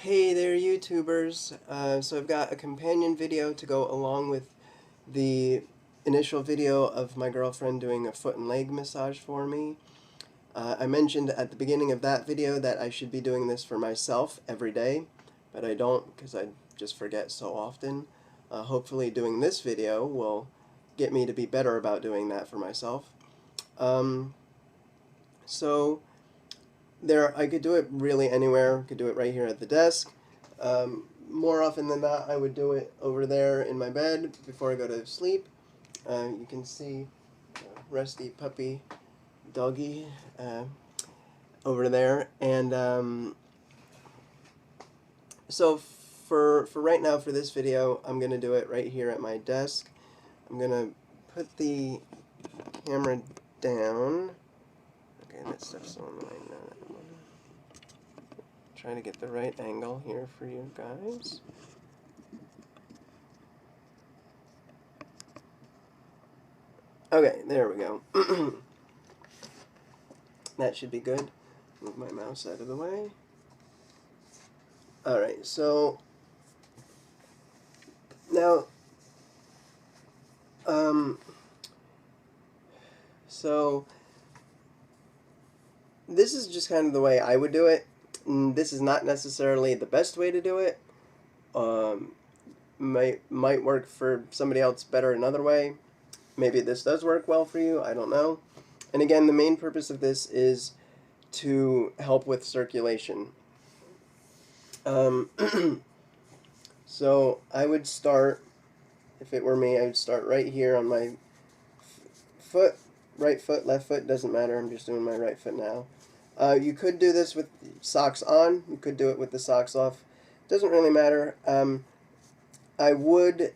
Hey there, YouTubers. So I've got a companion video to go along with the initial video of my girlfriend doing a foot and leg massage for me. I mentioned at the beginning of that video that I should be doing this for myself every day, but I don't because I just forget so often. Hopefully doing this video will get me to be better about doing that for myself. So I could do it really anywhere. I could do it right here at the desk. More often than not, I would do it over there in my bed before I go to sleep. You can see Rusty puppy doggy over there. And so for right now, for this video, I'm going to do it right here at my desk. I'm going to put the camera down. Okay, that stuff's on right now. Trying to get the right angle here for you guys. Okay, there we go. That should be good. Move my mouse out of the way. Alright, so now so this is just kind of the way I would do it. This is not necessarily the best way to do it. Might work for somebody else better another way. Maybe this does work well for you, I don't know. And again, the main purpose of this is to help with circulation. So I would start, if it were me, I would start right here on my foot, right foot, left foot, doesn't matter, I'm just doing my right foot now. You could do this with socks on, you could do it with the socks off, doesn't really matter. I would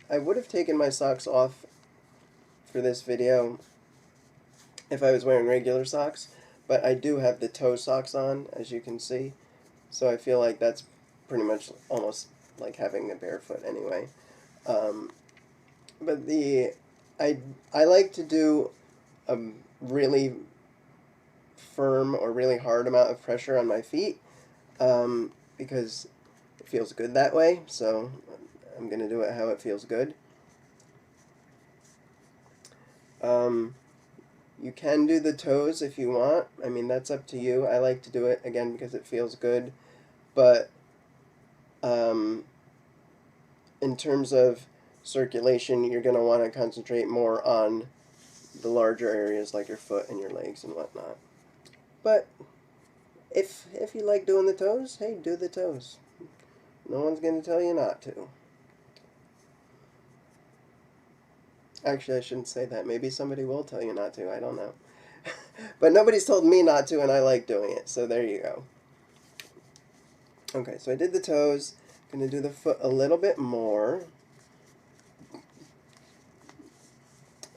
have taken my socks off for this video if I was wearing regular socks, but I do have the toe socks on, as you can see, so I feel like that's pretty much almost like having a bare foot anyway. But I like to do a really firm or really hard amount of pressure on my feet because it feels good that way, so I'm going to do it how it feels good. You can do the toes if you want. I mean, that's up to you. I like to do it, again, because it feels good. But in terms of circulation, you're going to want to concentrate more on the larger areas like your foot and your legs and whatnot. But if you like doing the toes, hey, do the toes. No one's going to tell you not to. Actually, I shouldn't say that. Maybe somebody will tell you not to. I don't know. But nobody's told me not to, and I like doing it. So there you go. Okay, so I did the toes. I'm going to do the foot a little bit more.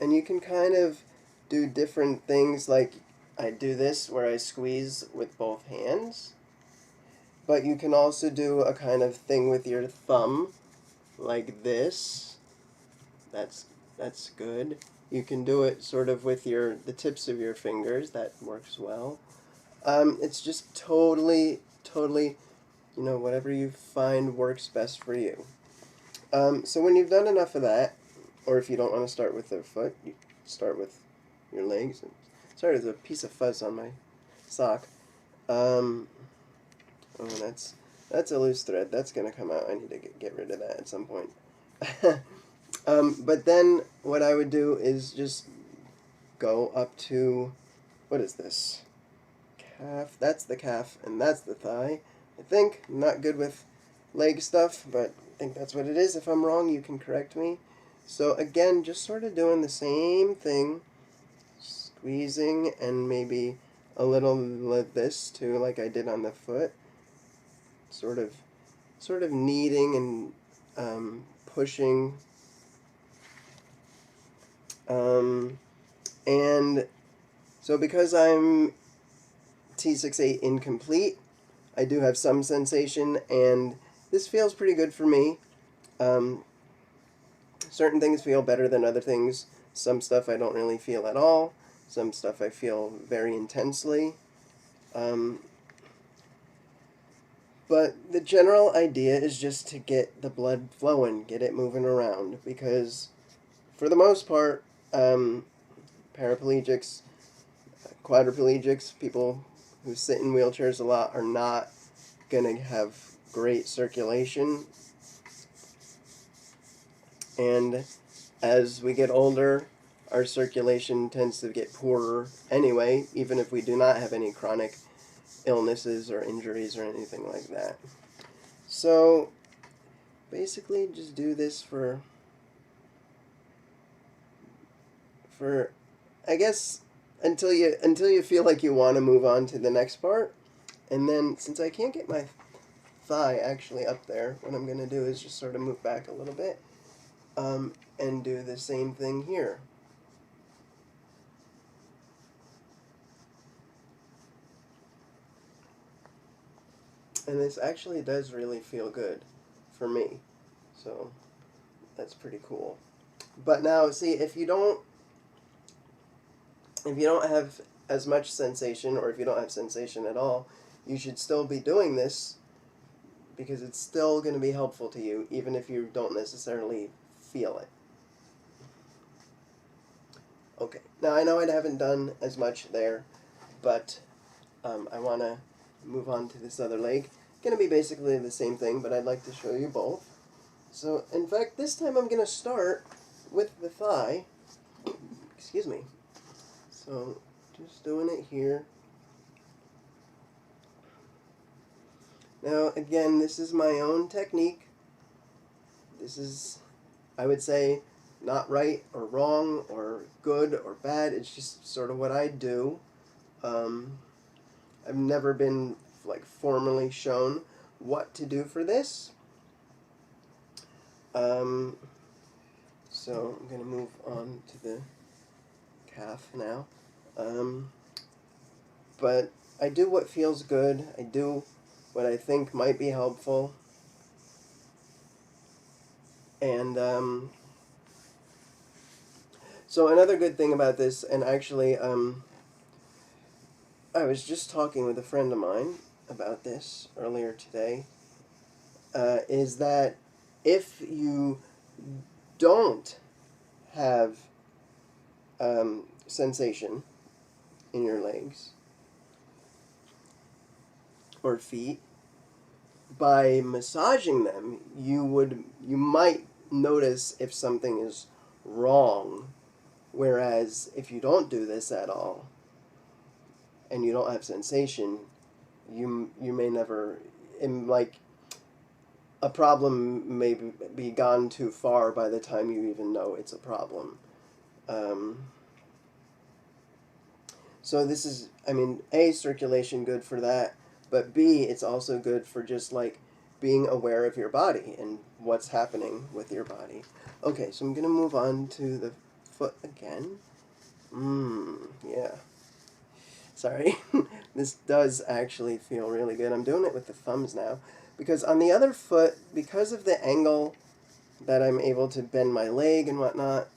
And you can kind of do different things, like I do this where I squeeze with both hands. But you can also do a kind of thing with your thumb, like this. That's good. You can do it sort of with the tips of your fingers. That works well. It's just totally, whatever you find works best for you. So when you've done enough of that, or if you don't want to start with the foot, you start with your legs. Sorry, there's a piece of fuzz on my sock. Oh, that's a loose thread. That's gonna come out. I need to get rid of that at some point. But then what I would do is just go up to, what is this? Calf. That's the calf, and that's the thigh. I think. I'm not good with leg stuff, but I think that's what it is. If I'm wrong, you can correct me. So again, just sort of doing the same thing, squeezing and maybe a little like this too, like I did on the foot. Sort of kneading and pushing. And so because I'm T68 incomplete, I do have some sensation, and this feels pretty good for me. Certain things feel better than other things. Some stuff I don't really feel at all. Some stuff I feel very intensely. But the general idea is just to get the blood flowing, get it moving around, because for the most part, paraplegics, quadriplegics, people who sit in wheelchairs a lot are not going to have great circulation. And as we get older, our circulation tends to get poorer anyway, even if we do not have any chronic illnesses or injuries or anything like that. So basically just do this for I guess until you feel like you want to move on to the next part. And then since I can't get my thigh actually up there, what I'm going to do is just sort of move back a little bit and do the same thing here. And this actually does really feel good for me. So that's pretty cool. But now, see, if you don't have as much sensation, or if you don't have sensation at all, you should still be doing this because it's still going to be helpful to you, even if you don't necessarily feel it. Okay, now I know I haven't done as much there, but I want to move on to this other leg. Going to be basically the same thing, but I'd like to show you both. So, in fact, this time I'm going to start with the thigh. Excuse me. So, just doing it here. Now, again, this is my own technique. This is, I would say, not right or wrong or good or bad. It's just sort of what I do. I've never been like formally shown what to do for this. So I'm going to move on to the calf now. But I do what feels good. I do what I think might be helpful. And so another good thing about this, and actually I was just talking with a friend of mine about this earlier today, is that if you don't have sensation in your legs or feet, by massaging them, you might notice if something is wrong. Whereas if you don't do this at all, and you don't have sensation, you may never, like, a problem may be gone too far by the time you even know it's a problem. So this is, I mean, A, circulation, good for that, but B, it's also good for just, like, being aware of your body and what's happening with your body. Okay, so I'm going to move on to the foot again. Yeah. Sorry. This does actually feel really good. I'm doing it with the thumbs now, because on the other foot, because of the angle that I'm able to bend my leg and whatnot,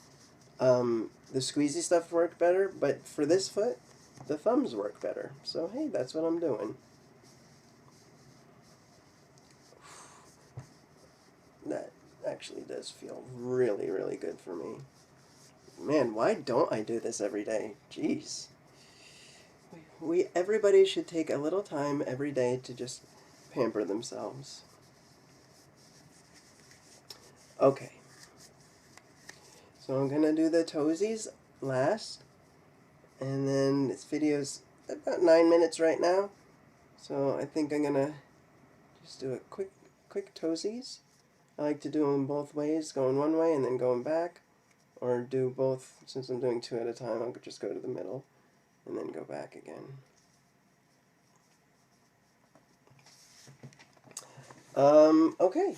the squeezy stuff worked better, but for this foot, the thumbs work better. So, hey, that's what I'm doing. That actually does feel really, really good for me. Man, why don't I do this every day? Jeez. Everybody should take a little time every day to just pamper themselves. Okay. So I'm going to do the toesies last. And then this video's about 9 minutes right now. So I think I'm going to just do a quick toesies. I like to do them both ways, going one way and then going back. Or do both, since I'm doing two at a time, I'll just go to the middle and then go back again. Okay,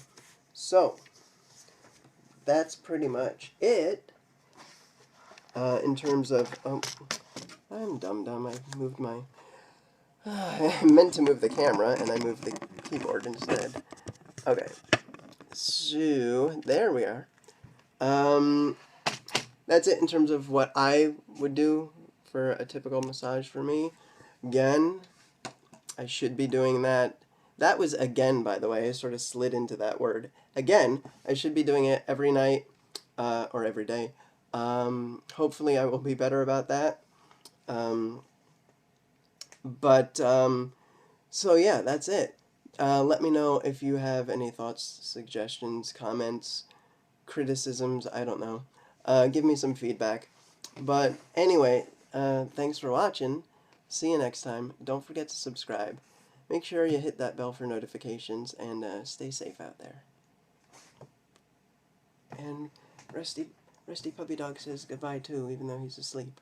so that's pretty much it in terms of, I'm dumb, I moved my, I meant to move the camera and I moved the keyboard instead. Okay, so there we are. That's it in terms of what I would do for a typical massage for me. Again, I should be doing that That was again, by the way. I sort of slid into that word. Again, I should be doing it every night or every day. Hopefully, I will be better about that. Um, but so yeah, that's it. Let me know if you have any thoughts, suggestions, comments, criticisms. I don't know. Give me some feedback. But anyway, thanks for watching. See you next time. Don't forget to subscribe. Make sure you hit that bell for notifications and stay safe out there. And Rusty Puppy Dog says goodbye too, even though he's asleep.